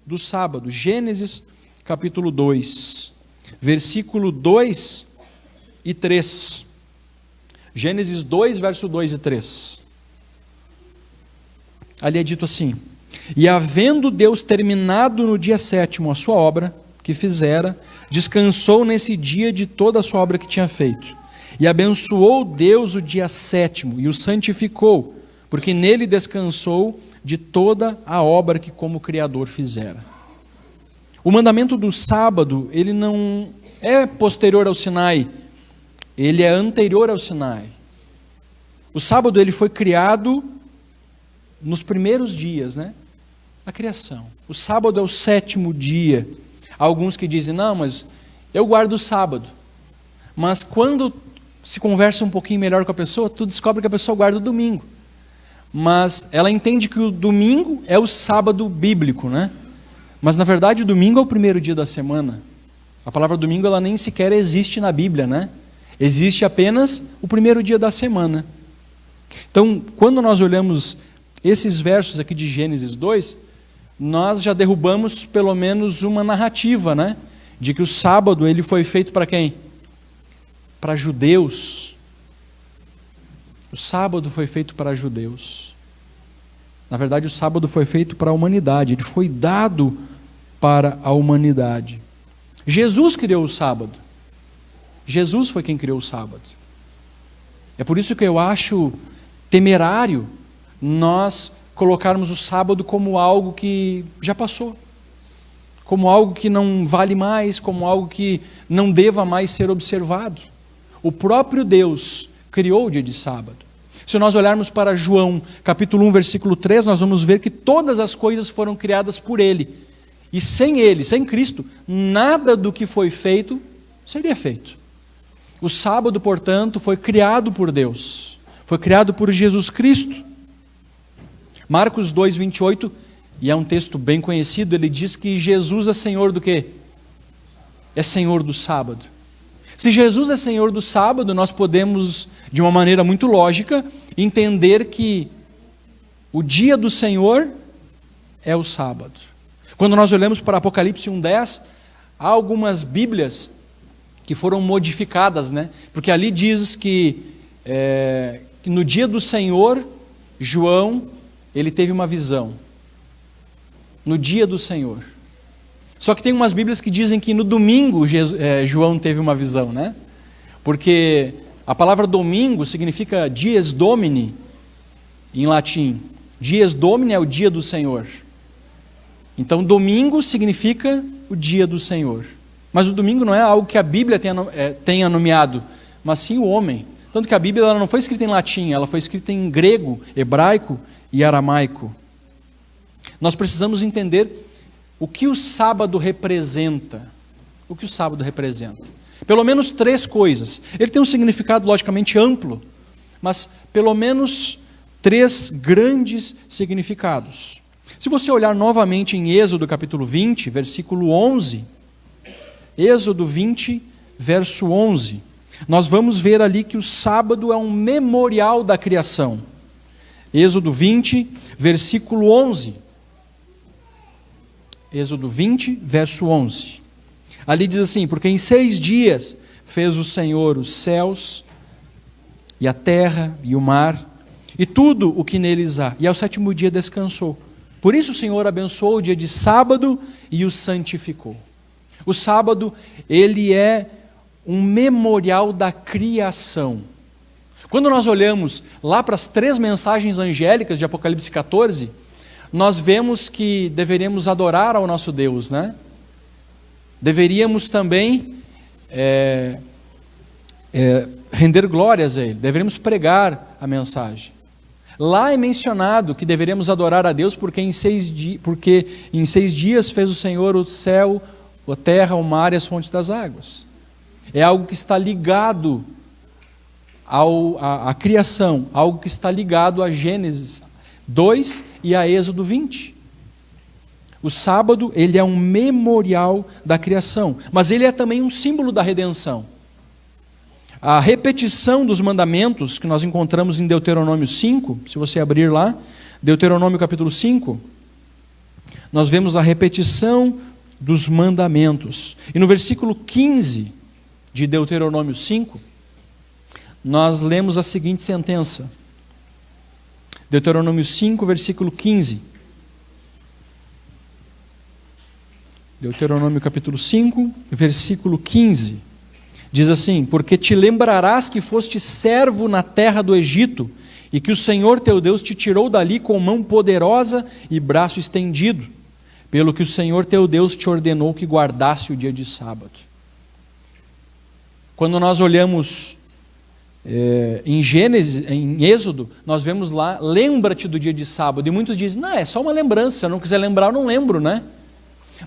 do sábado. Gênesis capítulo 2, versículo 2 e 3. Gênesis 2, verso 2 e 3. Ali é dito assim: e havendo Deus terminado no dia 7º a sua obra que fizera, descansou nesse dia de toda a sua obra que tinha feito. E abençoou Deus o dia 7º e o santificou, porque nele descansou de toda a obra que como Criador fizera. O mandamento do sábado, ele não é posterior ao Sinai, ele é anterior ao Sinai. O sábado ele foi criado nos primeiros dias, né? Da criação. O sábado é o 7º dia. Há alguns que dizem, não, mas eu guardo o sábado. Mas quando se conversa um pouquinho melhor com a pessoa, tu descobre que a pessoa guarda o domingo. Mas ela entende que o domingo é o sábado bíblico, né? Mas na verdade o domingo é o primeiro dia da semana. A palavra domingo ela nem sequer existe na Bíblia, né? Existe apenas o primeiro dia da semana. Então, quando nós olhamos esses versos aqui de Gênesis 2, nós já derrubamos pelo menos uma narrativa, né? De que o sábado ele foi feito para quem? Para judeus. O sábado foi feito para judeus. Na verdade, o sábado foi feito para a humanidade. Ele foi dado para a humanidade. Jesus criou o sábado. Jesus foi quem criou o sábado. É por isso que eu acho temerário nós colocarmos o sábado como algo que já passou, como algo que não vale mais, como algo que não deva mais ser observado. O próprio Deus criou o dia de sábado. Se nós olharmos para João, capítulo 1, versículo 3, nós vamos ver que todas as coisas foram criadas por Ele. E sem Ele, sem Cristo, nada do que foi feito seria feito. O sábado, portanto, foi criado por Deus. Foi criado por Jesus Cristo. Marcos 2, 28, e é um texto bem conhecido, ele diz que Jesus é Senhor do quê? É Senhor do sábado. Se Jesus é Senhor do sábado, nós podemos, de uma maneira muito lógica, entender que o dia do Senhor é o sábado. Quando nós olhamos para Apocalipse 1:10, há algumas Bíblias que foram modificadas, né? Porque ali diz que no dia do Senhor, João, ele teve uma visão. No dia do Senhor. Só que tem umas Bíblias que dizem que no domingo João teve uma visão, né? Porque a palavra domingo significa dies domini, em latim. Dies domini é o dia do Senhor. Então domingo significa o dia do Senhor. Mas o domingo não é algo que a Bíblia tenha nomeado, mas sim o homem. Tanto que a Bíblia ela não foi escrita em latim, ela foi escrita em grego, hebraico e aramaico. Nós precisamos entender o que o sábado representa. O que o sábado representa? Pelo menos 3 coisas. Ele tem um significado logicamente amplo, mas pelo menos 3 grandes significados. Se você olhar novamente em Êxodo capítulo 20, versículo 11, Êxodo 20, verso 11, nós vamos ver ali que o sábado é um memorial da criação. Êxodo 20, versículo 11. Êxodo 20, verso 11. Ali diz assim: porque em 6 dias fez o Senhor os céus, e a terra, e o mar, e tudo o que neles há, e ao 7º dia descansou. Por isso o Senhor abençoou o dia de sábado e o santificou. O sábado, ele é um memorial da criação. Quando nós olhamos lá para as 3 mensagens angélicas de Apocalipse 14, nós vemos que deveríamos adorar ao nosso Deus, né? Deveríamos também render glórias a Ele, deveríamos pregar a mensagem. Lá é mencionado que deveríamos adorar a Deus porque em 6 dias fez o Senhor o céu, a terra, o mar e as fontes das águas. É algo que está ligado à criação, algo que está ligado a Gênesis 2 e a Êxodo 20. O sábado, ele é um memorial da criação, mas ele é também um símbolo da redenção. A repetição dos mandamentos que nós encontramos em Deuteronômio 5, se você abrir lá, Deuteronômio capítulo 5, nós vemos a repetição dos mandamentos. E no versículo 15 de Deuteronômio 5, nós lemos a seguinte sentença. Deuteronômio 5, versículo 15. Deuteronômio capítulo 5, versículo 15. Diz assim: porque te lembrarás que foste servo na terra do Egito, e que o Senhor teu Deus te tirou dali com mão poderosa e braço estendido, pelo que o Senhor teu Deus te ordenou que guardasse o dia de sábado. Quando nós olhamos em Gênesis, em Êxodo, nós vemos lá, lembra-te do dia de sábado, e muitos dizem, não, é só uma lembrança, se eu não quiser lembrar, eu não lembro, né?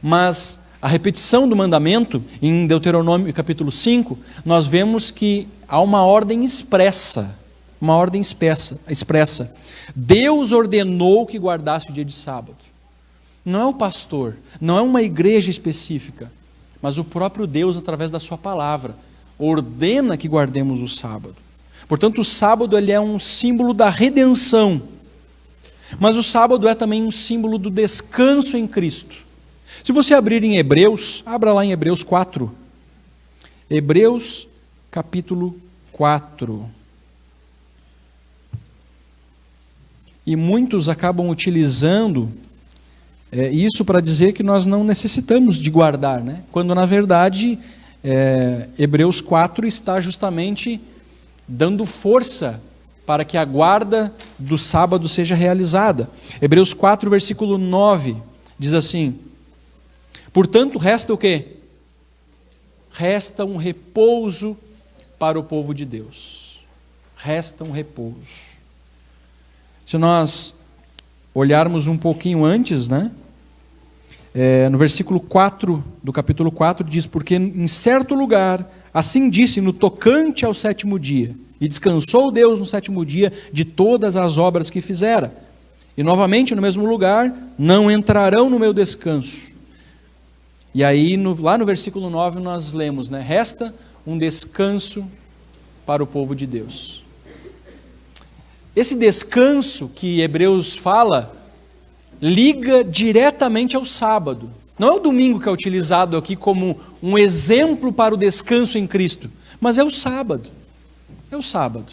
Mas a repetição do mandamento, em Deuteronômio capítulo 5, nós vemos que há uma ordem expressa, expressa. Deus ordenou que guardasse o dia de sábado. Não é o pastor, não é uma igreja específica, mas o próprio Deus, através da sua palavra, ordena que guardemos o sábado. Portanto, o sábado ele é um símbolo da redenção, mas o sábado é também um símbolo do descanso em Cristo. Se você abrir em Hebreus, abra lá em Hebreus 4. Hebreus capítulo 4. E muitos acabam utilizando isso para dizer que nós não necessitamos de guardar, né? Quando na verdade Hebreus 4 está justamente dando força para que a guarda do sábado seja realizada. Hebreus 4, versículo 9, diz assim: portanto, resta o quê? Resta um repouso para o povo de Deus. Resta um repouso. Se nós olharmos um pouquinho antes, né? No versículo 4 do capítulo 4 diz: porque em certo lugar, assim disse no tocante ao sétimo dia, e descansou Deus no sétimo dia de todas as obras que fizera. E novamente no mesmo lugar, não entrarão no meu descanso. E aí lá no versículo 9 nós lemos, né? Resta um descanso para o povo de Deus. Esse descanso que Hebreus fala, liga diretamente ao sábado. Não é o domingo que é utilizado aqui como um exemplo para o descanso em Cristo, mas é o sábado. É o sábado.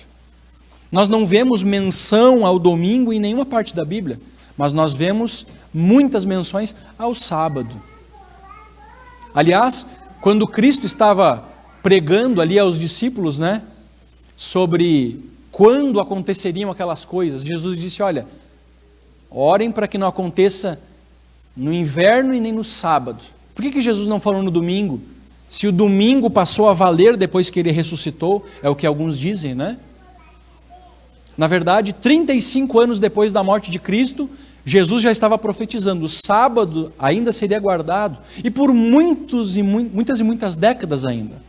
Nós não vemos menção ao domingo em nenhuma parte da Bíblia, mas nós vemos muitas menções ao sábado. Aliás, quando Cristo estava pregando ali aos discípulos, né, sobre quando aconteceriam aquelas coisas, Jesus disse, olha, orem para que não aconteça no inverno e nem no sábado. Por que Jesus não falou no domingo? Se o domingo passou a valer depois que ele ressuscitou, é o que alguns dizem, né? Na verdade, 35 anos depois da morte de Cristo, Jesus já estava profetizando, o sábado ainda seria guardado, e por muitas e muitas décadas ainda.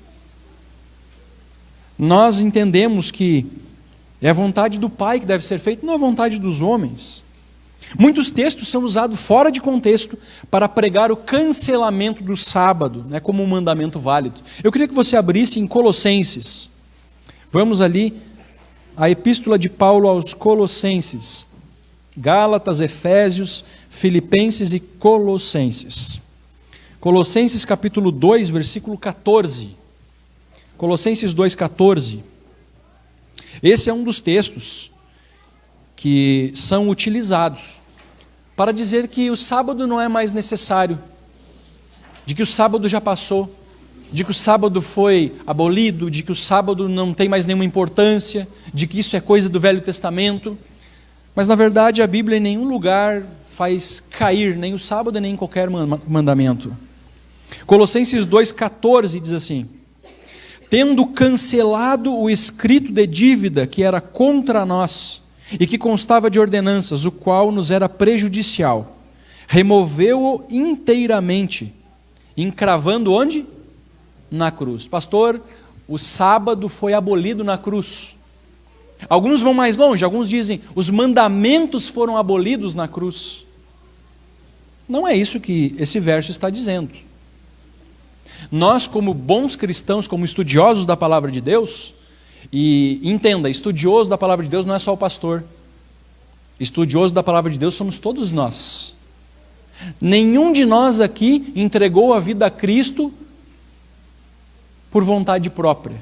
Nós entendemos que é a vontade do Pai que deve ser feita, não a vontade dos homens. Muitos textos são usados fora de contexto para pregar o cancelamento do sábado, né, como um mandamento válido. Eu queria que você abrisse em Colossenses. Vamos ali, a epístola de Paulo aos Colossenses. Gálatas, Efésios, Filipenses e Colossenses. Colossenses capítulo 2, versículo 14. Colossenses 2,14. Esse é um dos textos que são utilizados para dizer que o sábado não é mais necessário, de que o sábado já passou, de que o sábado foi abolido, de que o sábado não tem mais nenhuma importância, de que isso é coisa do Velho Testamento. Mas na verdade a Bíblia em nenhum lugar faz cair nem o sábado nem qualquer mandamento. Colossenses 2,14 diz assim: tendo cancelado o escrito de dívida que era contra nós e que constava de ordenanças, o qual nos era prejudicial, removeu-o inteiramente, encravando onde? Na cruz. Pastor, o sábado foi abolido na cruz. Alguns vão mais longe, alguns dizem, os mandamentos foram abolidos na cruz. Não é isso que esse verso está dizendo. Nós, como bons cristãos, como estudiosos da palavra de Deus, e entenda, estudioso da palavra de Deus não é só o pastor. Estudioso da palavra de Deus somos todos nós. Nenhum de nós aqui entregou a vida a Cristo por vontade própria.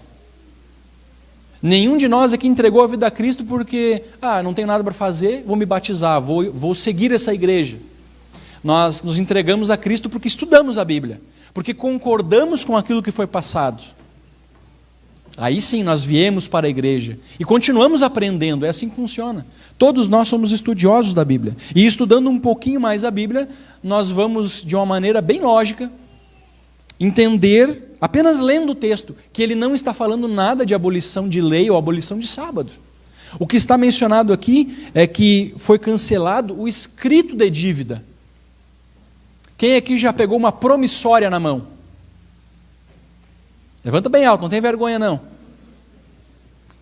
Nenhum de nós aqui entregou a vida a Cristo porque, não tenho nada para fazer, vou me batizar, vou seguir essa igreja. Nós nos entregamos a Cristo porque estudamos a Bíblia, porque concordamos com aquilo que foi passado. Aí sim nós viemos para a igreja e continuamos aprendendo, é assim que funciona. Todos nós somos estudiosos da Bíblia. E estudando um pouquinho mais a Bíblia, nós vamos de uma maneira bem lógica entender, apenas lendo o texto, que ele não está falando nada de abolição de lei ou abolição de sábado. O que está mencionado aqui é que foi cancelado o escrito de dívida. Quem aqui já pegou uma promissória na mão? Levanta bem alto, não tem vergonha não.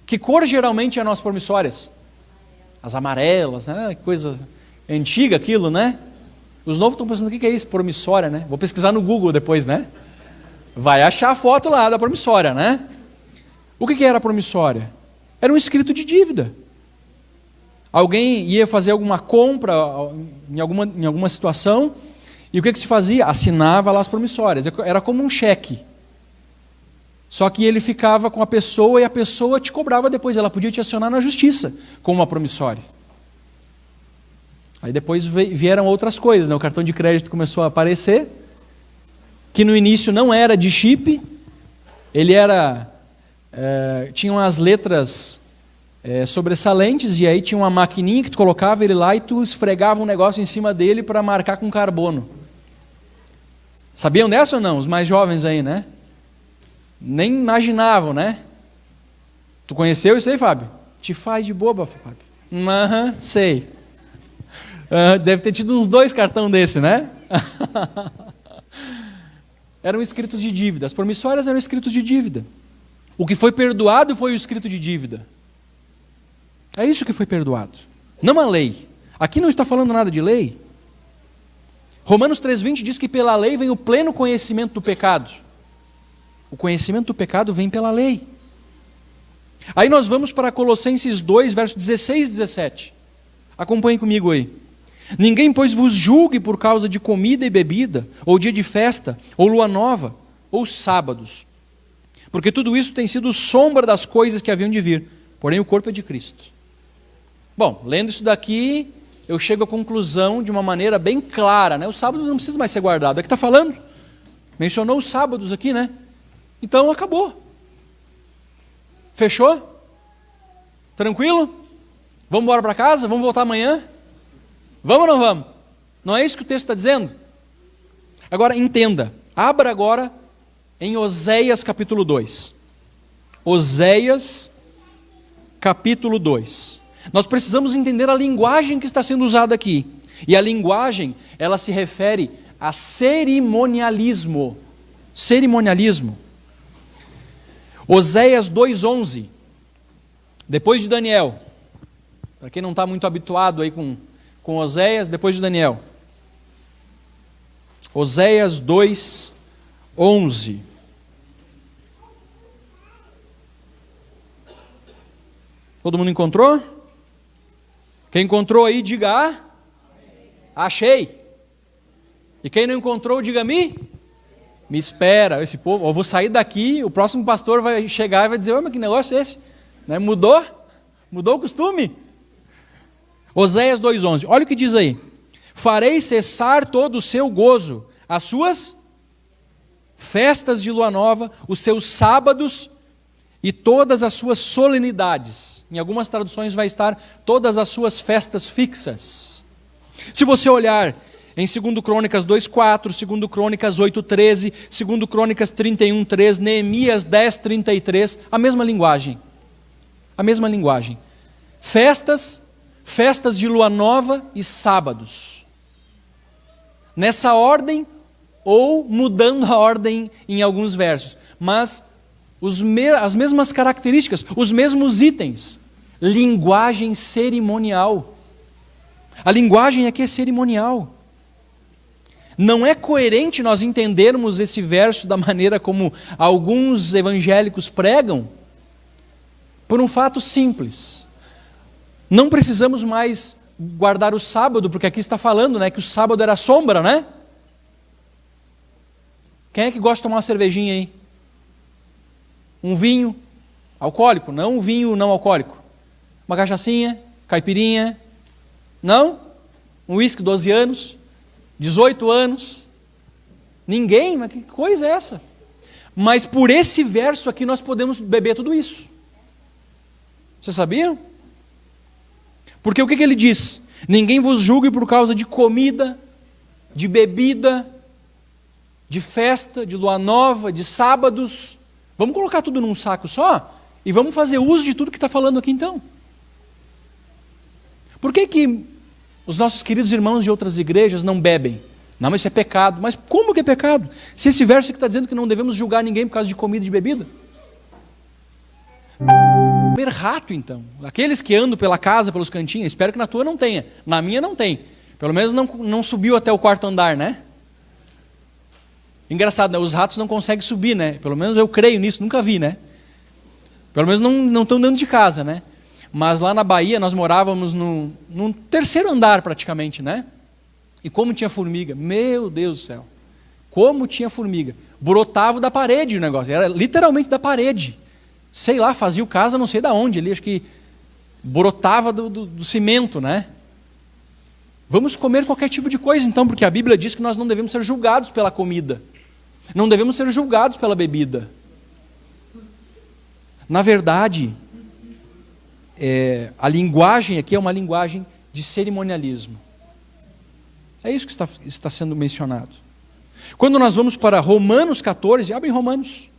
Que cor geralmente é nas promissórias? As amarelas, né? Coisa antiga aquilo, né? Os novos estão pensando, o que é isso? Promissória, né? Vou pesquisar no Google depois, né? Vai achar a foto lá da promissória, né? O que era a promissória? Era um escrito de dívida. Alguém ia fazer alguma compra em alguma situação, e o que se fazia? Assinava lá as promissórias. Era como um cheque. Só que ele ficava com a pessoa e a pessoa te cobrava depois. Ela podia te acionar na justiça com uma promissória. Aí depois vieram outras coisas, né? O cartão de crédito começou a aparecer, que no início não era de chip, ele tinha umas letras sobressalentes, e aí tinha uma maquininha que tu colocava ele lá e tu esfregava um negócio em cima dele para marcar com carbono. Sabiam dessa ou não? Os mais jovens aí, né? Nem imaginavam, né? Tu conheceu isso aí, Fábio? Te faz de boba, Fábio. Sei. Deve ter tido uns 2 cartão desse, né? Eram escritos de dívida. As promissórias eram escritos de dívida. O que foi perdoado foi o escrito de dívida. É isso que foi perdoado. Não a lei. Aqui não está falando nada de lei. Romanos 3,20 diz que pela lei vem o pleno conhecimento do pecado. O conhecimento do pecado vem pela lei. Aí nós vamos para Colossenses 2, versos 16 e 17. Acompanhe comigo aí. Ninguém, pois, vos julgue por causa de comida e bebida, ou dia de festa, ou lua nova, ou sábados. Porque tudo isso tem sido sombra das coisas que haviam de vir. Porém, o corpo é de Cristo. Bom, lendo isso daqui, eu chego à conclusão de uma maneira bem clara, né? O sábado não precisa mais ser guardado. É que está falando. Mencionou os sábados aqui, né? Então acabou. Fechou? Tranquilo? Vamos embora para casa? Vamos voltar amanhã? Vamos ou não vamos? Não é isso que o texto está dizendo? Agora entenda. Abra agora em Oséias capítulo 2. Oséias capítulo 2. Nós precisamos entender a linguagem que está sendo usada aqui. E a linguagem, ela se refere a cerimonialismo. Cerimonialismo. Oséias 2,11. Depois de Daniel. Para quem não está muito habituado aí com Oséias, depois de Daniel. Oséias 2,11. Todo mundo encontrou? Quem encontrou aí, diga achei. E quem não encontrou, diga-me. Me espera, esse povo, eu vou sair daqui, o próximo pastor vai chegar e vai dizer, mas que negócio é esse? Né? Mudou o costume? Oséias 2,11, olha o que diz aí. Farei cessar todo o seu gozo, as suas festas de lua nova, os seus sábados e todas as suas solenidades. Em algumas traduções vai estar todas as suas festas fixas. Se você olhar em 2 Crônicas 2,4, 2 Crônicas 8,13, 2 Crônicas 31,3, Neemias 10,33, a mesma linguagem. A mesma linguagem. Festas de lua nova e sábados. Nessa ordem, ou mudando a ordem em alguns versos. Mas as mesmas características, os mesmos itens. Linguagem cerimonial. A linguagem aqui é cerimonial. Não é coerente nós entendermos esse verso da maneira como alguns evangélicos pregam, por um fato simples. Não precisamos mais guardar o sábado, porque aqui está falando, né, que o sábado era sombra, né? Quem é que gosta de tomar uma cervejinha aí? Um vinho alcoólico, não um vinho não alcoólico. Uma cachaçinha, caipirinha, não? Um uísque 12 anos, 18 anos. Ninguém, mas que coisa é essa? Mas por esse verso aqui nós podemos beber tudo isso. Vocês sabiam? Porque o que ele diz? Ninguém vos julgue por causa de comida, de bebida, de festa, de lua nova, de sábados. Vamos colocar tudo num saco só? E vamos fazer uso de tudo que está falando aqui então. Por que os nossos queridos irmãos de outras igrejas não bebem? Não, mas isso é pecado. Mas como que é pecado? Se esse verso aqui está dizendo que não devemos julgar ninguém por causa de comida e de bebida? Comer rato, então. Aqueles que andam pela casa, pelos cantinhos, espero que na tua não tenha. Na minha não tem. Pelo menos não subiu até o quarto andar, né? Engraçado, né? Os ratos não conseguem subir, né? Pelo menos eu creio nisso, nunca vi, né? Pelo menos não estão dentro de casa, né? Mas lá na Bahia nós morávamos num terceiro andar praticamente, né? E como tinha formiga, meu Deus do céu. Como tinha formiga. Brotava da parede o negócio, era literalmente da parede. Sei lá, fazia o casa não sei da onde ali, acho que brotava do cimento, né? Vamos comer qualquer tipo de coisa então, porque a Bíblia diz que nós não devemos ser julgados pela comida. Não devemos ser julgados pela bebida. Na verdade, a linguagem aqui é uma linguagem de cerimonialismo. É isso que está sendo mencionado. Quando nós vamos para Romanos 14, abre em Romanos.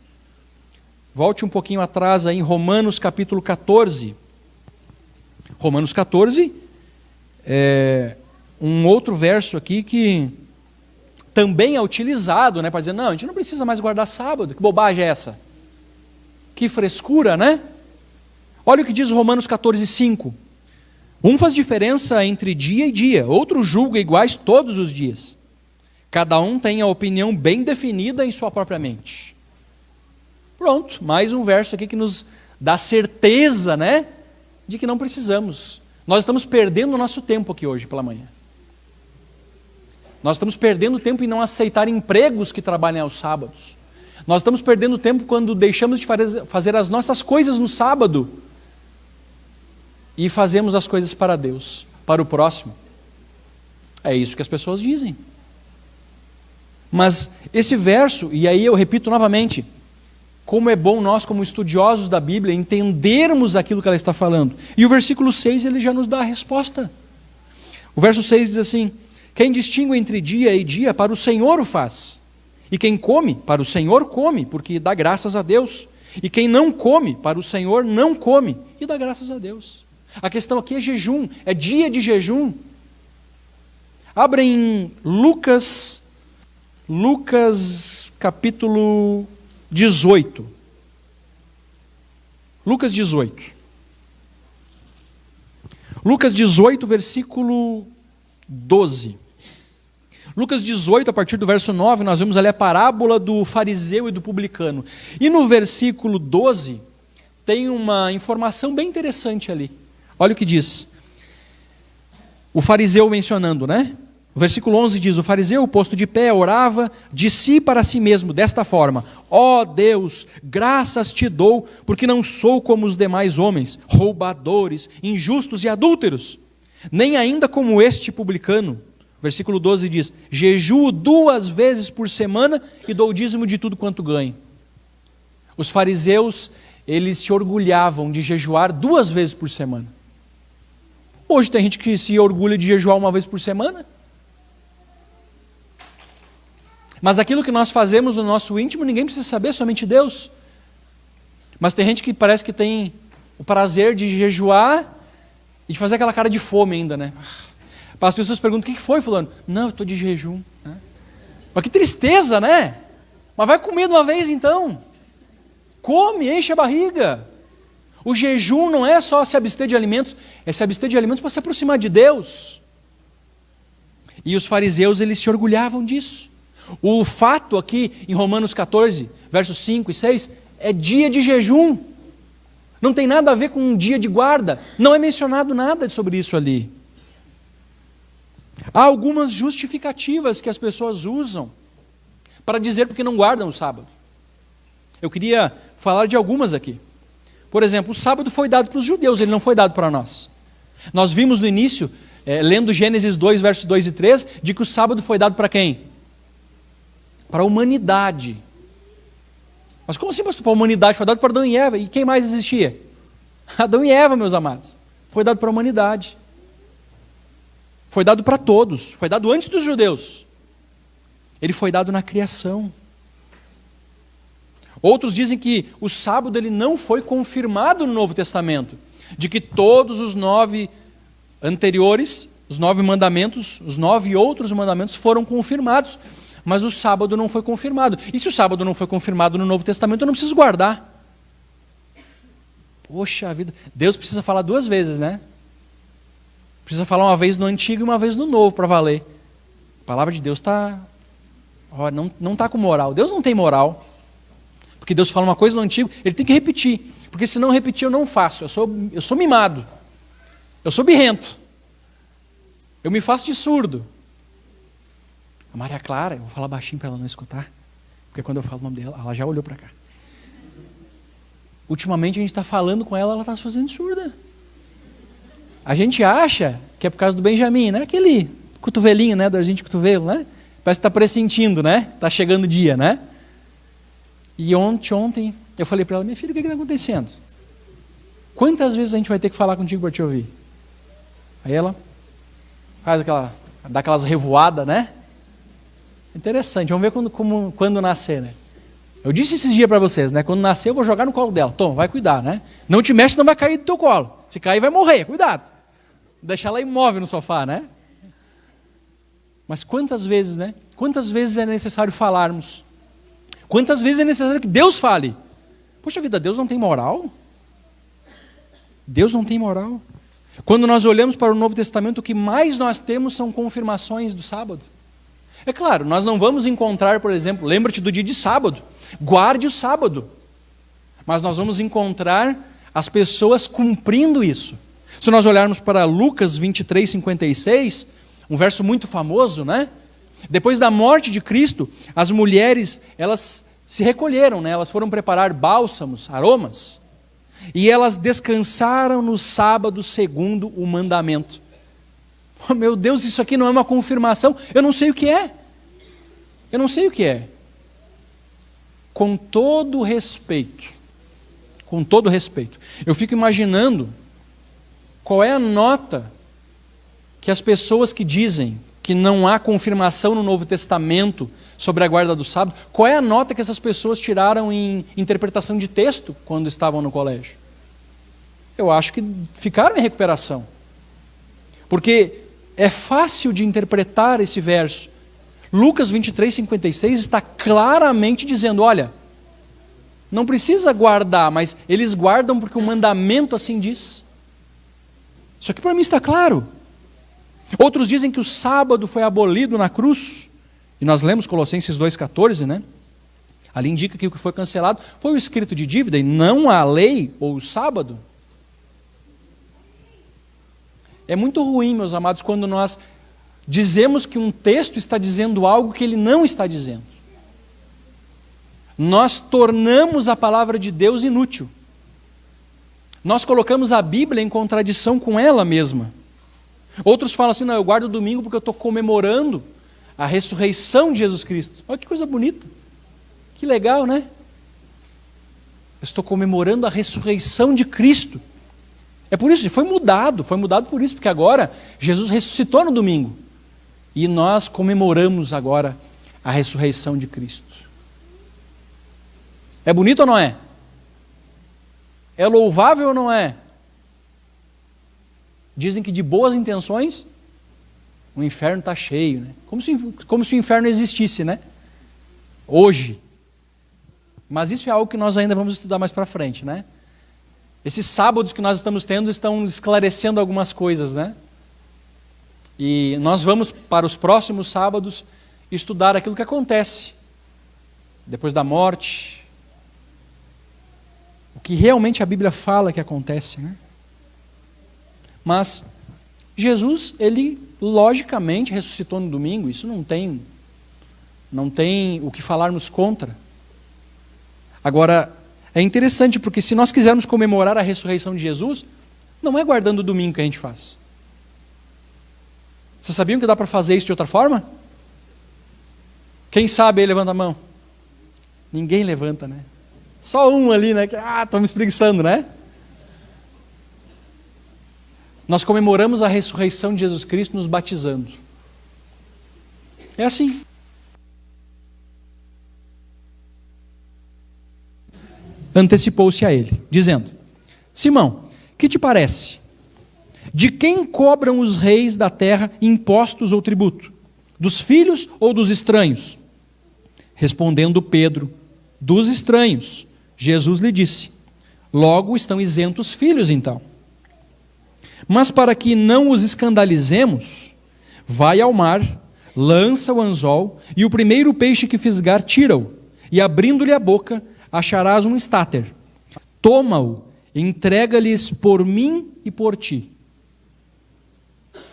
Volte um pouquinho atrás aí em Romanos capítulo 14. Romanos 14 é um outro verso aqui que também é utilizado, né, para dizer, não, a gente não precisa mais guardar sábado. Que bobagem é essa? Que frescura, né? Olha o que diz Romanos 14, 5. Um faz diferença entre dia e dia, outro julga iguais todos os dias. Cada um tem a opinião bem definida em sua própria mente. Pronto, mais um verso aqui que nos dá certeza, né, de que não precisamos. Nós estamos perdendo o nosso tempo aqui hoje pela manhã. Nós estamos perdendo tempo em não aceitar empregos que trabalhem aos sábados. Nós estamos perdendo tempo quando deixamos de fazer as nossas coisas no sábado e fazemos as coisas para Deus, para o próximo. É isso que as pessoas dizem. Mas esse verso, e aí eu repito novamente, como é bom nós, como estudiosos da Bíblia, entendermos aquilo que ela está falando. E o versículo 6, ele já nos dá a resposta. O verso 6 diz assim: quem distingue entre dia e dia, para o Senhor o faz. E quem come, para o Senhor come, porque dá graças a Deus. E quem não come, para o Senhor não come, e dá graças a Deus. A questão aqui é jejum, é dia de jejum. Abre em Lucas capítulo 18. Lucas 18. Lucas 18, versículo 12. Lucas 18, a partir do verso 9, nós vemos ali a parábola do fariseu e do publicano. E no versículo 12, tem uma informação bem interessante ali. Olha o que diz. O fariseu mencionando, né? O versículo 11 diz: o fariseu, posto de pé, orava de si para si mesmo, desta forma: ó Deus, graças te dou, porque não sou como os demais homens, roubadores, injustos e adúlteros, nem ainda como este publicano. Versículo 12 diz: jejuo 2 vezes por semana e dou o dízimo de tudo quanto ganho. Os fariseus, eles se orgulhavam de jejuar 2 vezes por semana. Hoje tem gente que se orgulha de jejuar 1 vez por semana. Mas aquilo que nós fazemos no nosso íntimo, ninguém precisa saber, somente Deus. Mas tem gente que parece que tem o prazer de jejuar e de fazer aquela cara de fome ainda, né? As pessoas perguntam: o que foi, fulano? Não, eu estou de jejum. Mas que tristeza, né? Mas vai comer de uma vez então. Come, enche a barriga. O jejum não é só se abster de alimentos, é se abster de alimentos para se aproximar de Deus. E os fariseus, eles se orgulhavam disso. O fato aqui em Romanos 14, versos 5 e 6, é dia de jejum. Não tem nada a ver com um dia de guarda. Não é mencionado nada sobre isso ali. Há algumas justificativas que as pessoas usam para dizer porque não guardam o sábado. Eu queria falar de algumas aqui. Por exemplo, o sábado foi dado para os judeus, ele não foi dado para nós. Nós vimos no início, lendo Gênesis 2, versos 2 e 3, de que o sábado foi dado para quem? Para a humanidade. Mas como assim, pastor? Para a humanidade? Foi dado para Adão e Eva. E quem mais existia? Adão e Eva, meus amados. Foi dado para a humanidade. Foi dado para todos. Foi dado antes dos judeus. Ele foi dado na criação. Outros dizem que o sábado ele não foi confirmado no Novo Testamento. De que todos os 9 anteriores, os 9 mandamentos, os 9 outros mandamentos foram confirmados. Mas o sábado não foi confirmado. E se o sábado não foi confirmado no Novo Testamento, eu não preciso guardar. Poxa vida, Deus precisa falar 2 vezes, né? Precisa falar uma vez no Antigo e uma vez no Novo para valer. A palavra de Deus não está com moral. Deus não tem moral. Porque Deus fala uma coisa no Antigo, Ele tem que repetir. Porque se não repetir, eu não faço. Eu sou mimado. Eu sou birrento. Eu me faço de surdo. A Maria Clara, eu vou falar baixinho para ela não escutar. Porque quando eu falo o nome dela, ela já olhou para cá. Ultimamente a gente está falando com ela está se fazendo surda. A gente acha que é por causa do Benjamin, né? Aquele cotovelinho, né? Dorzinho de cotovelo, né? Parece que está pressentindo, né? Está chegando o dia, né? E ontem, eu falei para ela, minha filha, o que está acontecendo? Quantas vezes a gente vai ter que falar contigo para te ouvir? Aí ela dá aquelas revoadas, né? Interessante, vamos ver quando nascer, né? Eu disse esses dias para vocês, né? Quando nascer eu vou jogar no colo dela. Toma, vai cuidar, né? Não te mexe, não vai cair do teu colo. Se cair vai morrer, cuidado. Deixar ela imóvel no sofá, né? Mas quantas vezes, né? Quantas vezes é necessário falarmos? Quantas vezes é necessário que Deus fale? Poxa vida, Deus não tem moral? Deus não tem moral. Quando nós olhamos para o Novo Testamento, o que mais nós temos são confirmações do sábado. É claro, nós não vamos encontrar, por exemplo, lembra-te do dia de sábado, guarde o sábado. Mas nós vamos encontrar as pessoas cumprindo isso. Se nós olharmos para Lucas 23, 56, um verso muito famoso, né? Depois da morte de Cristo, as mulheres, elas se recolheram, né? Elas foram preparar bálsamos, aromas, e elas descansaram no sábado segundo o mandamento. Oh, meu Deus, isso aqui não é uma confirmação, eu não sei o que é. Eu não sei o que é. Com todo respeito, eu fico imaginando qual é a nota que as pessoas que dizem que não há confirmação no Novo Testamento sobre a guarda do sábado, qual é a nota que essas pessoas tiraram em interpretação de texto quando estavam no colégio? Eu acho que ficaram em recuperação. Porque é fácil de interpretar esse verso. Lucas 23, 56 está claramente dizendo, olha, não precisa guardar, mas eles guardam porque o mandamento assim diz. Isso aqui para mim está claro. Outros dizem que o sábado foi abolido na cruz, e nós lemos Colossenses 2,14, né? Ali indica que o que foi cancelado foi o escrito de dívida, e não a lei ou o sábado. É muito ruim, meus amados, quando nós dizemos que um texto está dizendo algo que ele não está dizendo. Nós tornamos a palavra de Deus inútil. Nós colocamos a Bíblia em contradição com ela mesma. Outros falam assim, não, eu guardo o domingo porque eu estou comemorando a ressurreição de Jesus Cristo. Olha que coisa bonita. Que legal, né? Eu estou comemorando a ressurreição de Cristo. É por isso, foi mudado por isso, porque agora Jesus ressuscitou no domingo. E nós comemoramos agora a ressurreição de Cristo. É bonito ou não é? É louvável ou não é? Dizem que de boas intenções, o inferno está cheio, né? Como se o inferno existisse, né? Hoje. Mas isso é algo que nós ainda vamos estudar mais para frente, né? Esses sábados que nós estamos tendo estão esclarecendo algumas coisas, né? E nós vamos para os próximos sábados estudar aquilo que acontece depois da morte, o que realmente a Bíblia fala que acontece, né? Mas Jesus, ele logicamente ressuscitou no domingo, isso não tem o que falarmos contra. Agora, é interessante porque se nós quisermos comemorar a ressurreição de Jesus, não é guardando o domingo que a gente faz. Vocês sabiam que dá para fazer isso de outra forma? Quem sabe aí levanta a mão. Ninguém levanta, né? Só um ali, né? Estão me espreguiçando, né? Nós comemoramos a ressurreição de Jesus Cristo nos batizando. É assim. Antecipou-se a ele, dizendo: Simão, que te parece? De quem cobram os reis da terra impostos ou tributo? Dos filhos ou dos estranhos? Respondendo Pedro: dos estranhos. Jesus lhe disse: logo estão isentos os filhos então. Mas para que não os escandalizemos, vai ao mar, lança o anzol, e o primeiro peixe que fisgar, tira-o, e abrindo-lhe a boca, acharás um estáter. Toma-o, entrega-lhes por mim e por ti.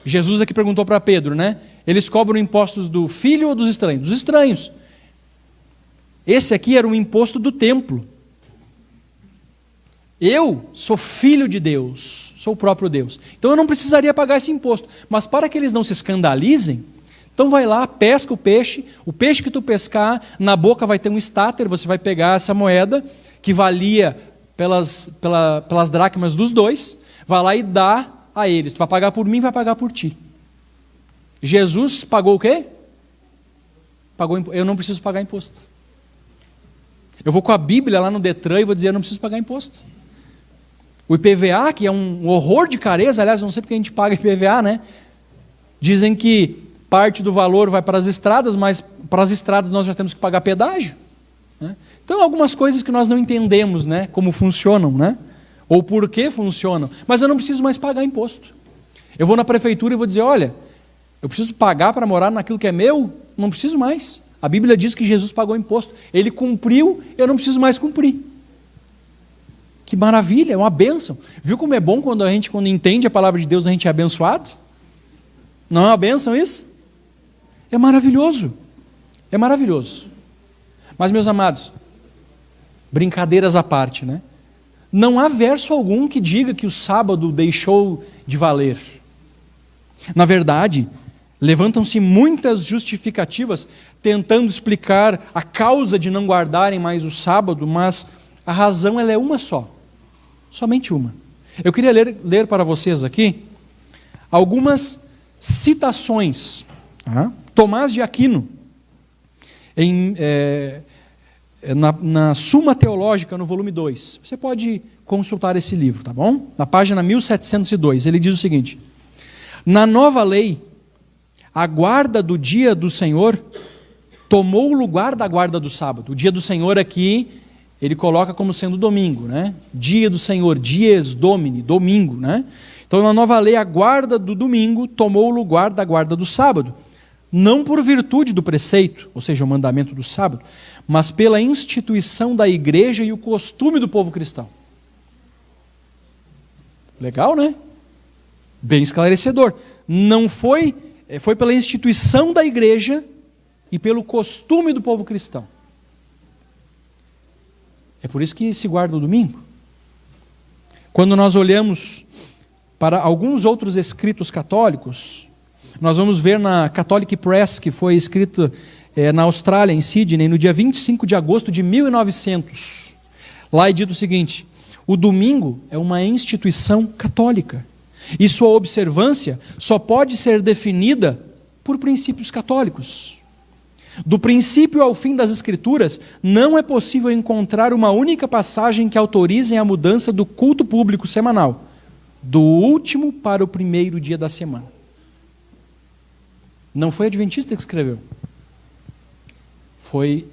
Jesus aqui perguntou para Pedro, né? Eles cobram impostos do filho ou dos estranhos? Dos estranhos. Esse aqui era um imposto do templo. Eu sou filho de Deus, sou o próprio Deus. Então eu não precisaria pagar esse imposto. Mas para que eles não se escandalizem, então vai lá, pesca o peixe que tu pescar, na boca vai ter um estáter, você vai pegar essa moeda, que valia pelas dracmas dos dois, vai lá e dá a eles. Tu vai pagar por mim, vai pagar por ti. Jesus pagou o quê? Eu não preciso pagar imposto. Eu vou com a Bíblia lá no Detran e vou dizer: eu não preciso pagar imposto. O IPVA, que é um horror de careza, aliás, não sei porque a gente paga IPVA, né? Dizem que parte do valor vai para as estradas, mas para as estradas nós já temos que pagar pedágio, né? Então, algumas coisas que nós não entendemos, né? Como funcionam, né? Ou por que funcionam. Mas eu não preciso mais pagar imposto. Eu vou na prefeitura e vou dizer: olha, eu preciso pagar para morar naquilo que é meu? Não preciso mais. A Bíblia diz que Jesus pagou imposto. Ele cumpriu, eu não preciso mais cumprir. Que maravilha, é uma bênção. Viu como é bom quando entende a palavra de Deus, a gente é abençoado? Não é uma bênção isso? É maravilhoso. É maravilhoso. Mas, meus amados, brincadeiras à parte, né? Não há verso algum que diga que o sábado deixou de valer. Na verdade, levantam-se muitas justificativas tentando explicar a causa de não guardarem mais o sábado, mas a razão ela é uma só. Somente uma. Eu queria ler para vocês aqui algumas citações. Tomás de Aquino, na Suma Teológica, no volume 2. Você pode consultar esse livro, tá bom? Na página 1702, ele diz o seguinte: na nova lei, a guarda do dia do Senhor tomou o lugar da guarda do sábado. O dia do Senhor aqui, ele coloca como sendo domingo, né? Dia do Senhor, dies domini, domingo, né? Então, na nova lei, a guarda do domingo tomou o lugar da guarda do sábado. Não por virtude do preceito, ou seja, o mandamento do sábado, mas pela instituição da igreja e o costume do povo cristão. Legal, né? Bem esclarecedor. Não foi pela instituição da igreja e pelo costume do povo cristão. É por isso que se guarda o domingo. Quando nós olhamos para alguns outros escritos católicos, nós vamos ver na Catholic Press, que foi escrita na Austrália, em Sydney, no dia 25 de agosto de 1900. Lá é dito o seguinte: o domingo é uma instituição católica e sua observância só pode ser definida por princípios católicos. Do princípio ao fim das Escrituras, não é possível encontrar uma única passagem que autorize a mudança do culto público semanal, do último para o primeiro dia da semana. Não foi adventista que escreveu. Foi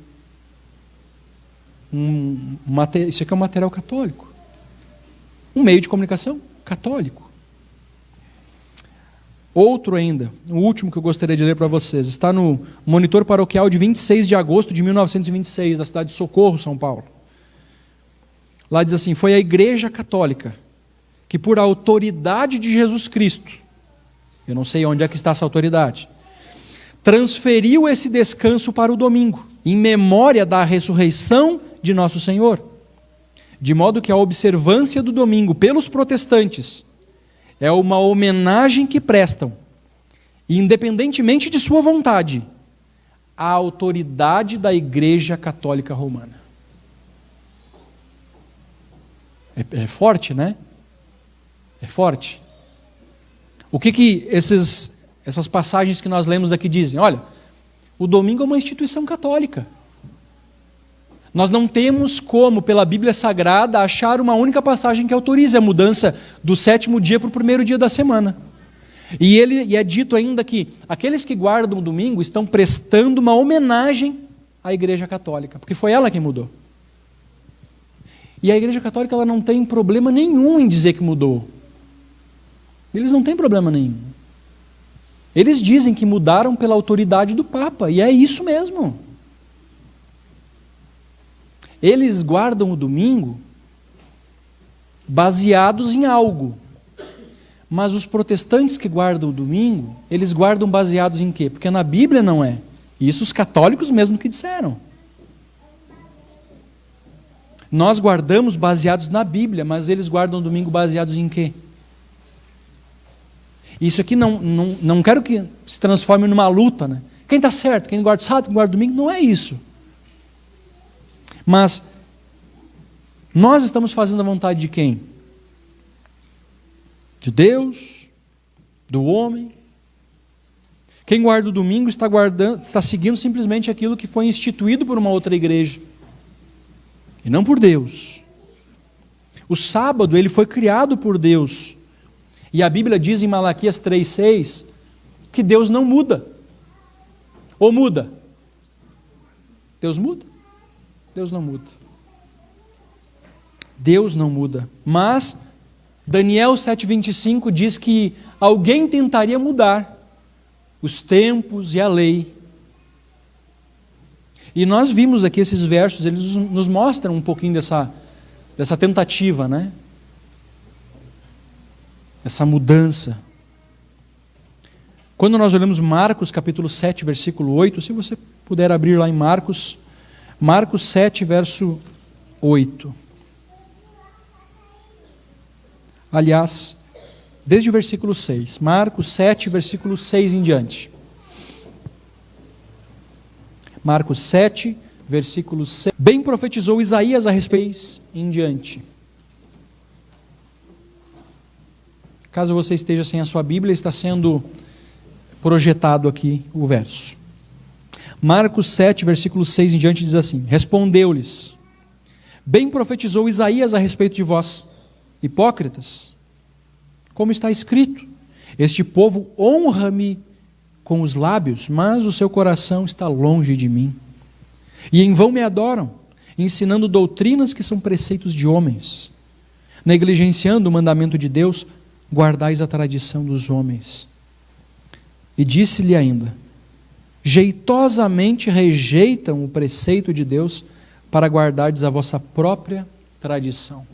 isso aqui é um material católico. Um meio de comunicação católico. Outro ainda, o último que eu gostaria de ler para vocês, está no Monitor Paroquial de 26 de agosto de 1926, da cidade de Socorro, São Paulo. Lá diz assim: foi a Igreja Católica que, por autoridade de Jesus Cristo, eu não sei onde é que está essa autoridade, transferiu esse descanso para o domingo, em memória da ressurreição de nosso Senhor. De modo que a observância do domingo pelos protestantes é uma homenagem que prestam, independentemente de sua vontade, à autoridade da Igreja Católica Romana. É forte, né? É forte. O que essas passagens que nós lemos aqui dizem? Olha, o domingo é uma instituição católica. Nós não temos como, pela Bíblia Sagrada, achar uma única passagem que autorize a mudança do 7º dia para o 1º dia da semana. E é dito ainda que aqueles que guardam o domingo estão prestando uma homenagem à Igreja Católica, porque foi ela quem mudou. E a Igreja Católica ela não tem problema nenhum em dizer que mudou. Eles não têm problema nenhum. Eles dizem que mudaram pela autoridade do Papa, e é isso mesmo. Eles guardam o domingo baseados em algo. Mas os protestantes que guardam o domingo, eles guardam baseados em quê? Porque na Bíblia não é. Isso os católicos mesmo que disseram. Nós guardamos baseados na Bíblia, mas eles guardam o domingo baseados em quê? Isso aqui não quero que se transforme numa luta, né? Quem está certo, quem guarda o sábado, quem guarda o domingo, não é isso. Mas nós estamos fazendo a vontade de quem? De Deus, do homem. Quem guarda o domingo está seguindo simplesmente aquilo que foi instituído por uma outra igreja, e não por Deus. O sábado ele foi criado por Deus, e a Bíblia diz em Malaquias 3,6 que Deus não muda. Ou muda? Deus muda? Deus não muda. Deus não muda. Mas Daniel 7,25 diz que alguém tentaria mudar os tempos e a lei. E nós vimos aqui esses versos, eles nos mostram um pouquinho dessa tentativa, né? Essa mudança. Quando nós olhamos Marcos capítulo 7, versículo 8, se você puder abrir lá em Marcos 7, verso 8. Aliás, desde o versículo 6. Marcos 7, versículo 6 em diante. Marcos 7, versículo 6. Bem profetizou Isaías a respeito em diante. Caso você esteja sem a sua Bíblia, está sendo projetado aqui o verso. Marcos 7, versículo 6 em diante diz assim: respondeu-lhes: bem profetizou Isaías a respeito de vós, hipócritas, como está escrito: este povo honra-me com os lábios, mas o seu coração está longe de mim. E em vão me adoram, ensinando doutrinas que são preceitos de homens. Negligenciando o mandamento de Deus, guardais a tradição dos homens. E disse-lhe ainda: jeitosamente rejeitam o preceito de Deus para guardardes a vossa própria tradição.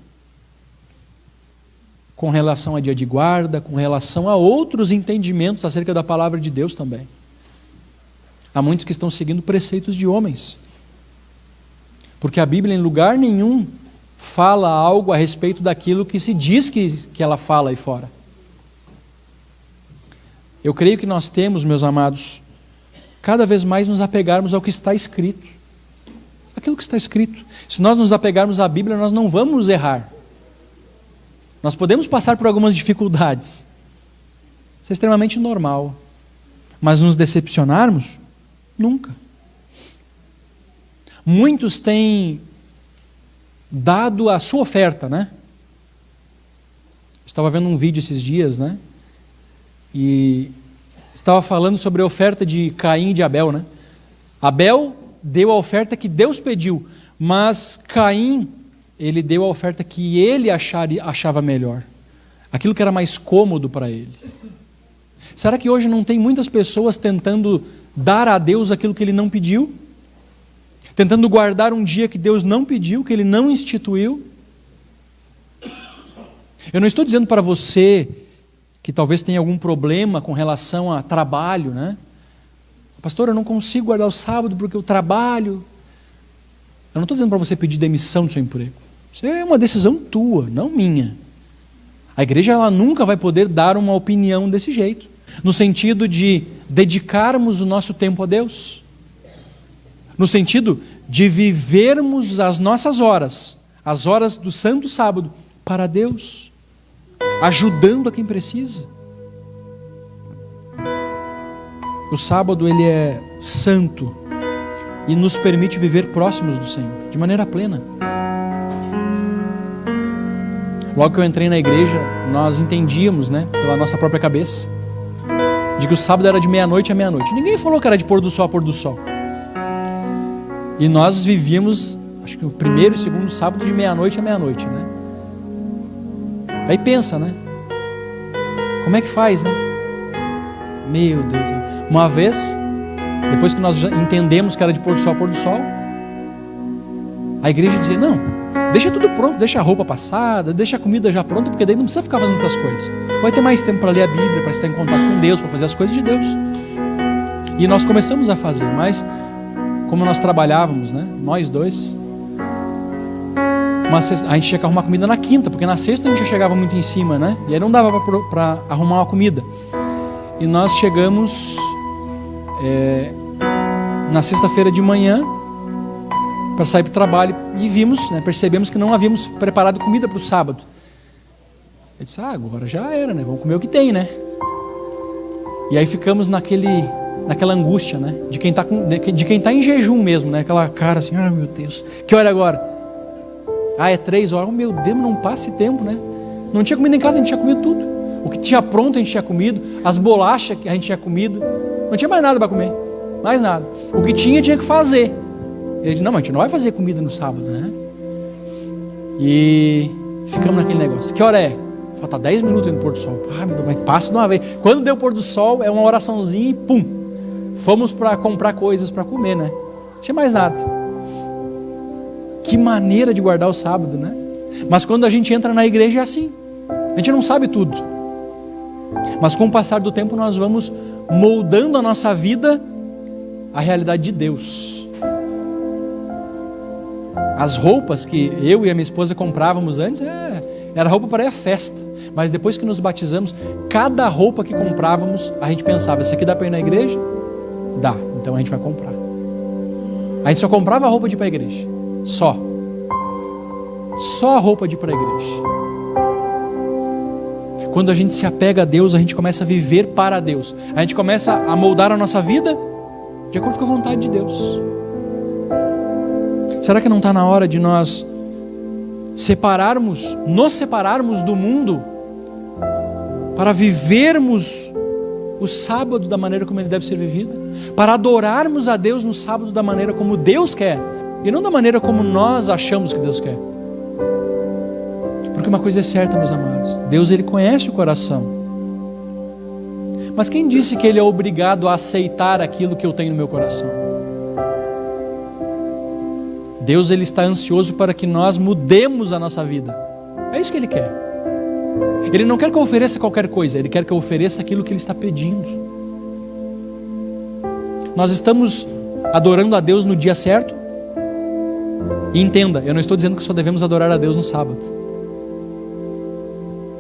Com relação a dia de guarda, com relação a outros entendimentos acerca da palavra de Deus também. Há muitos que estão seguindo preceitos de homens. Porque a Bíblia em lugar nenhum fala algo a respeito daquilo que se diz que ela fala aí fora. Eu creio que nós temos, meus amados, cada vez mais nos apegarmos ao que está escrito. Aquilo que está escrito. Se nós nos apegarmos à Bíblia, nós não vamos errar. Nós podemos passar por algumas dificuldades. Isso é extremamente normal. Mas nos decepcionarmos? Nunca. Muitos têm dado a sua oferta, né? Estava vendo um vídeo esses dias, né? E estava falando sobre a oferta de Caim e de Abel, né? Abel deu a oferta que Deus pediu, mas Caim, ele deu a oferta que ele achava melhor. Aquilo que era mais cômodo para ele. Será que hoje não tem muitas pessoas tentando dar a Deus aquilo que ele não pediu? Tentando guardar um dia que Deus não pediu, que ele não instituiu? Eu não estou dizendo para você que talvez tenha algum problema com relação a trabalho, né? Pastor, eu não consigo guardar o sábado porque eu trabalho. Eu não estou dizendo para você pedir demissão do seu emprego. Isso é uma decisão tua, não minha. A igreja ela nunca vai poder dar uma opinião desse jeito, no sentido de dedicarmos o nosso tempo a Deus, no sentido de vivermos as nossas horas, as horas do santo sábado, para Deus, ajudando a quem precisa. O sábado ele é santo e nos permite viver próximos do Senhor, de maneira plena. Logo que eu entrei na igreja, nós entendíamos, né, pela nossa própria cabeça, de que o sábado era de meia-noite a meia-noite. Ninguém falou que era de pôr do sol a pôr do sol. E nós vivíamos, acho que o primeiro e segundo sábado de meia-noite a meia-noite, né? Aí pensa, né? Como é que faz, né? Meu Deus. Uma vez, depois que nós já entendemos que era de pôr do sol a pôr do sol, a igreja dizia, não, deixa tudo pronto, deixa a roupa passada, deixa a comida já pronta, porque daí não precisa ficar fazendo essas coisas. Vai ter mais tempo para ler a Bíblia, para estar em contato com Deus, para fazer as coisas de Deus. E nós começamos a fazer, mas como nós trabalhávamos, né? Nós dois, a gente tinha que arrumar comida na quinta, porque na sexta a gente já chegava muito em cima, né? E aí não dava para arrumar uma comida. E nós chegamos na sexta-feira de manhã para sair para o trabalho e vimos, né, percebemos que não havíamos preparado comida para o sábado. Eu disse, agora já era, né? Vamos comer o que tem, né? E aí ficamos naquela angústia, né? De quem está em jejum mesmo, né? Aquela cara assim, meu Deus, que hora é agora? É 3 horas, meu Deus, não passa esse tempo, né? Não tinha comida em casa, a gente tinha comido tudo. O que tinha pronto a gente tinha comido, as bolachas que a gente tinha comido, não tinha mais nada para comer, mais nada. O que tinha que fazer. Ele disse, não, mas a gente não vai fazer comida no sábado, né? E ficamos naquele negócio. Que hora é? Falta 10 minutos no pôr do sol. Meu Deus, mas passa de uma vez. Quando deu o pôr do sol, é uma oraçãozinha e pum. Fomos para comprar coisas para comer, né? Não tinha mais nada. Que maneira de guardar o sábado, né? Mas quando a gente entra na igreja é assim. A gente não sabe tudo. Mas com o passar do tempo nós vamos moldando a nossa vida à realidade de Deus. As roupas que eu e a minha esposa comprávamos antes, era roupa para ir à festa. Mas depois que nos batizamos, cada roupa que comprávamos, a gente pensava, essa aqui dá para ir na igreja? Dá, então a gente vai comprar. A gente só comprava a roupa de ir para a igreja. Só a roupa de ir para a igreja. Quando a gente se apega a Deus, a gente começa a viver para Deus. A gente começa a moldar a nossa vida de acordo com a vontade de Deus. Será que não está na hora de nós nos separarmos do mundo para vivermos o sábado da maneira como ele deve ser vivido? Para adorarmos a Deus no sábado da maneira como Deus quer e não da maneira como nós achamos que Deus quer. Porque uma coisa é certa, meus amados, Deus ele conhece o coração. Mas quem disse que ele é obrigado a aceitar aquilo que eu tenho no meu coração? Deus ele está ansioso para que nós mudemos a nossa vida. É isso que ele quer. Ele não quer que eu ofereça qualquer coisa, ele quer que eu ofereça aquilo que ele está pedindo. Nós estamos adorando a Deus no dia certo? E entenda, eu não estou dizendo que só devemos adorar a Deus no sábado.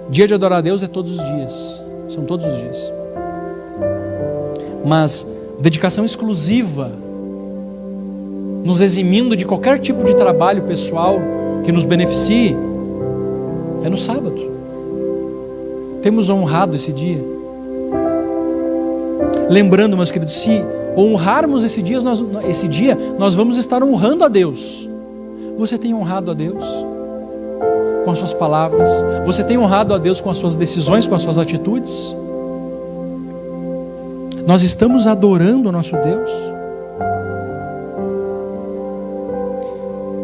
Dia de adorar a Deus é todos os dias, são todos os dias. Mas dedicação exclusiva, nos eximindo de qualquer tipo de trabalho pessoal que nos beneficie, é no sábado. Temos honrado esse dia. Lembrando, meus queridos, se honrarmos esse dia, nós vamos estar honrando a Deus. Você tem honrado a Deus com as suas palavras? Você tem honrado a Deus com as suas decisões, com as suas atitudes? Nós estamos adorando o nosso Deus?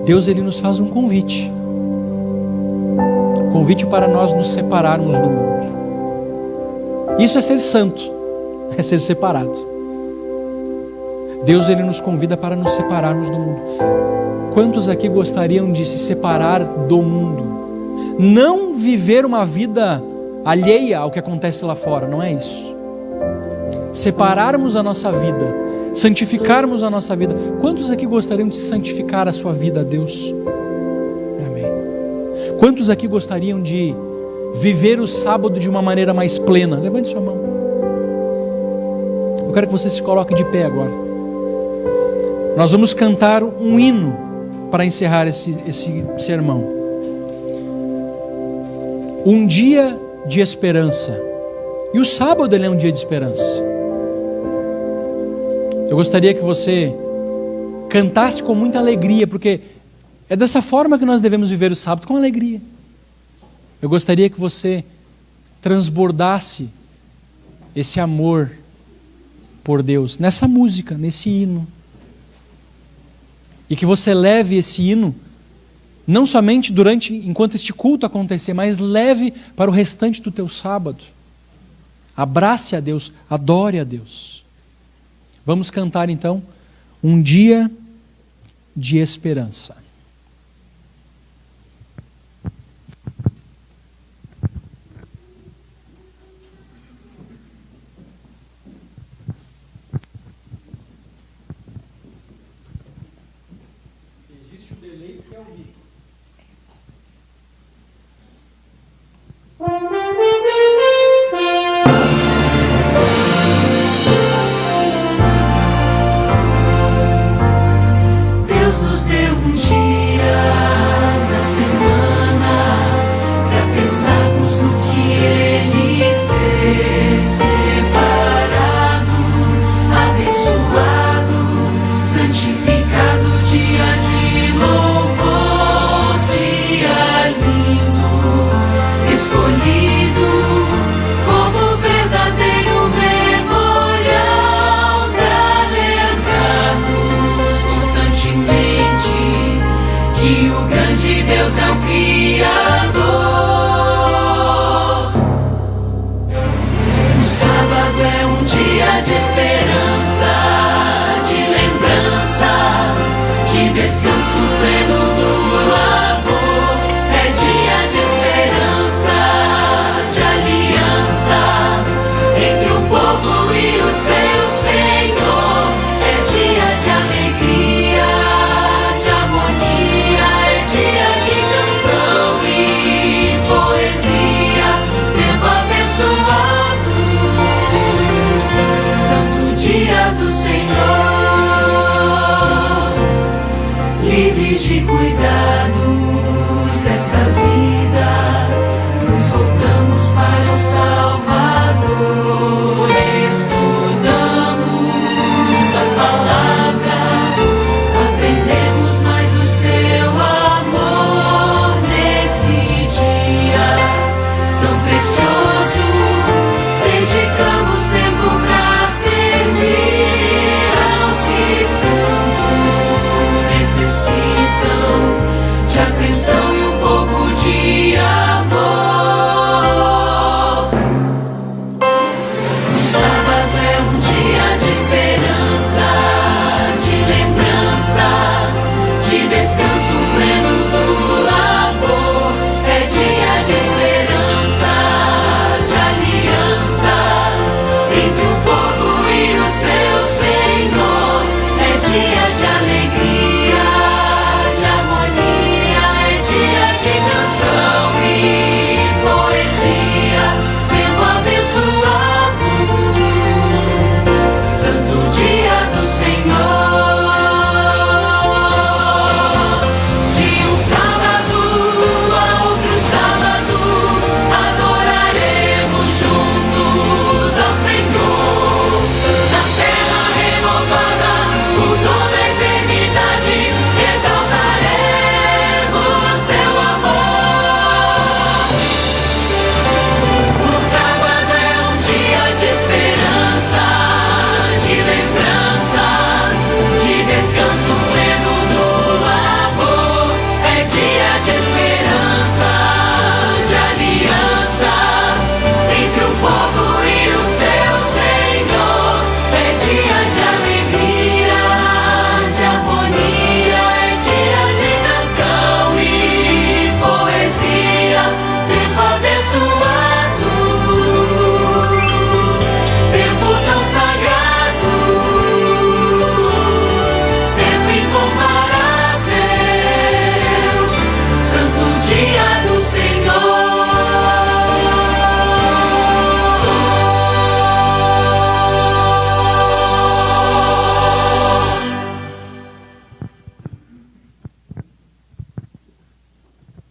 Deus ele nos faz um convite para nós nos separarmos do mundo. Isso é ser santo, é ser separado. Deus ele nos convida para nos separarmos do mundo. Quantos aqui gostariam de se separar do mundo? Não viver uma vida alheia ao que acontece lá fora, não é isso. Separarmos a nossa vida, santificarmos a nossa vida. Quantos aqui gostariam de santificar a sua vida a Deus? Amém. Quantos aqui gostariam de viver o sábado de uma maneira mais plena? Levante sua mão. Eu quero que você se coloque de pé agora. Nós vamos cantar um hino para encerrar esse sermão. Um dia de esperança. E o sábado ele é um dia de esperança. Eu gostaria que você cantasse com muita alegria, porque é dessa forma que nós devemos viver o sábado, com alegria. Eu gostaria que você transbordasse esse amor por Deus, nessa música, nesse hino. E que você leve esse hino, não somente enquanto este culto acontecer, mas leve para o restante do teu sábado. Abrace a Deus, adore a Deus. Vamos cantar então, um dia de esperança. Existe um delay que é ouvir. Deus nos deu um dia na semana para pensarmos no que Ele fez, separado, abençoado, santificado, dia de louvor, dia lindo, escolhido como verdadeiro memorial para lembrarmos constantemente que o grande Deus é o Criador. O sábado é um dia de esperança, de lembrança, de descanso pleno do labor. É dia de esperança, de aliança entre o povo e o seu Senhor. É dia de alegria, de harmonia, é dia de canção e poesia, tempo abençoado, santo dia do Senhor. Livres de cuidados desta vida, nos voltamos para o Salvador. Estudamos a palavra, aprendemos mais o seu amor nesse dia tão precioso. Dedicamos tempo para servir aos que tanto necessitam de atenção e um pouco de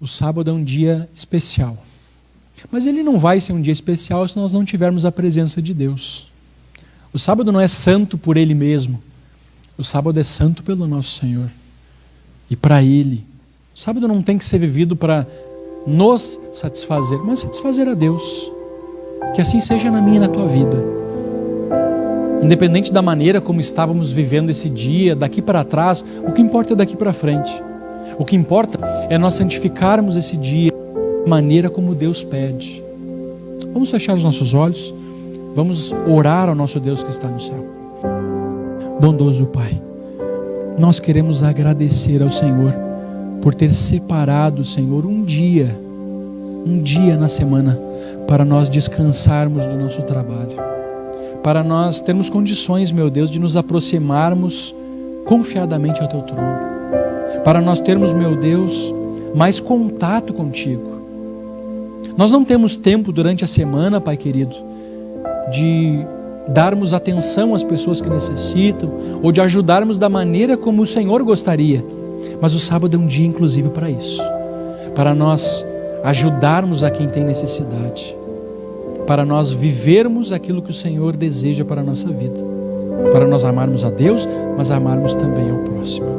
O sábado é um dia especial. Mas ele não vai ser um dia especial se nós não tivermos a presença de Deus. O sábado não é santo por ele mesmo. O sábado é santo pelo nosso Senhor. E para ele. O sábado não tem que ser vivido para nos satisfazer, mas satisfazer a Deus. Que assim seja na minha e na tua vida. Independente da maneira como estávamos vivendo esse dia, daqui para trás, o que importa é daqui para frente. O que importa é nós santificarmos esse dia da maneira como Deus pede. Vamos fechar os nossos olhos, vamos orar ao nosso Deus que está no céu. Bondoso Pai, nós queremos agradecer ao Senhor por ter separado, Senhor, um dia na semana para nós descansarmos do nosso trabalho, para nós termos condições, meu Deus, de nos aproximarmos confiadamente ao Teu trono, para nós termos, meu Deus, mais contato contigo. Nós não temos tempo durante a semana, Pai querido, de darmos atenção às pessoas que necessitam, ou de ajudarmos da maneira como o Senhor gostaria, mas o sábado é um dia inclusive para isso, para nós ajudarmos a quem tem necessidade, para nós vivermos aquilo que o Senhor deseja para a nossa vida, para nós amarmos a Deus, mas amarmos também ao próximo.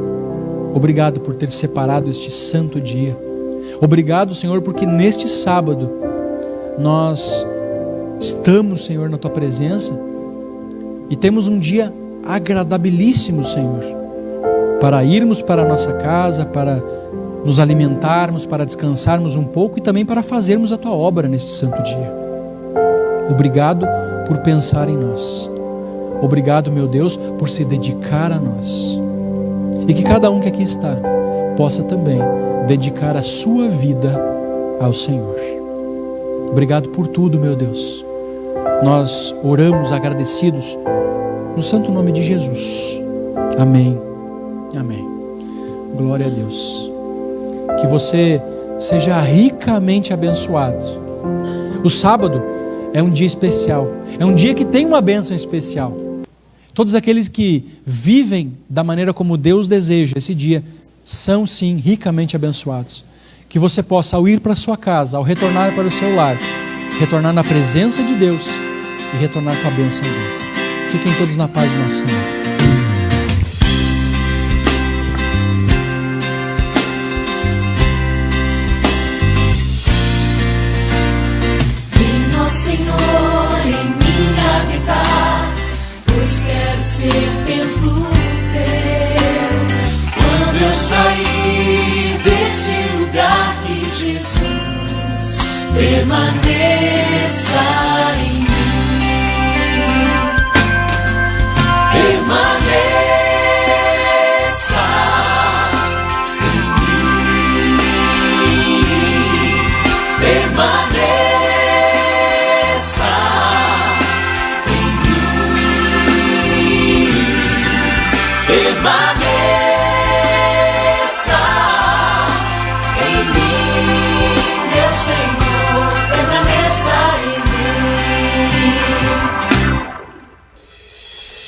Obrigado por ter separado este santo dia. Obrigado, Senhor, porque neste sábado nós estamos, Senhor, na Tua presença e temos um dia agradabilíssimo, Senhor, para irmos para a nossa casa, para nos alimentarmos, para descansarmos um pouco e também para fazermos a Tua obra neste santo dia. Obrigado por pensar em nós. Obrigado, meu Deus, por se dedicar a nós. E que cada um que aqui está possa também dedicar a sua vida ao Senhor. Obrigado por tudo, meu Deus. Nós oramos agradecidos no santo nome de Jesus. Amém. Amém. Glória a Deus. Que você seja ricamente abençoado. O sábado é um dia especial. É um dia que tem uma bênção especial. Todos aqueles que vivem da maneira como Deus deseja esse dia são sim ricamente abençoados. Que você possa, ao ir para a sua casa, ao retornar para o seu lar, retornar na presença de Deus e retornar com a bênção dele. Fiquem todos na paz do nosso Senhor. Venha, Senhor, em mim habitar, pois quero ser templo teu. Quando eu sair deste lugar, que Jesus permaneça em mim. Permaneça em mim. Permaneça em mim. Permaneça em mim, meu Senhor, permaneça em mim.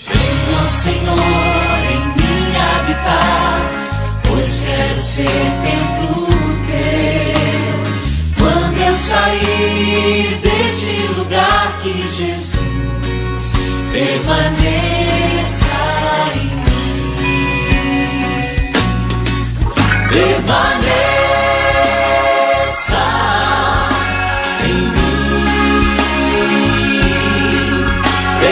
Venha, Senhor, em mim habitar, pois quero ser templo teu. Quando eu sair deste lugar, que Jesus permaneça em mim. Permaneça em mim.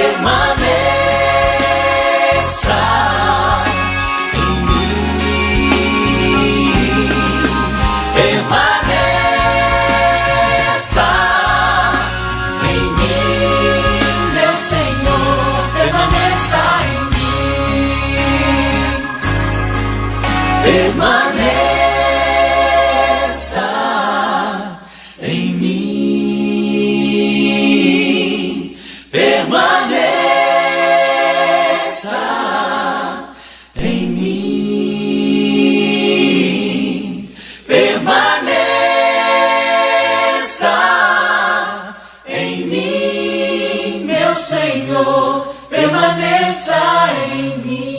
Permaneça em mim. Permaneça em mim, meu Senhor, permaneça em mim. Permaneça em mim. Permaneça em mim. Permaneça em mim, meu Senhor, permaneça em mim.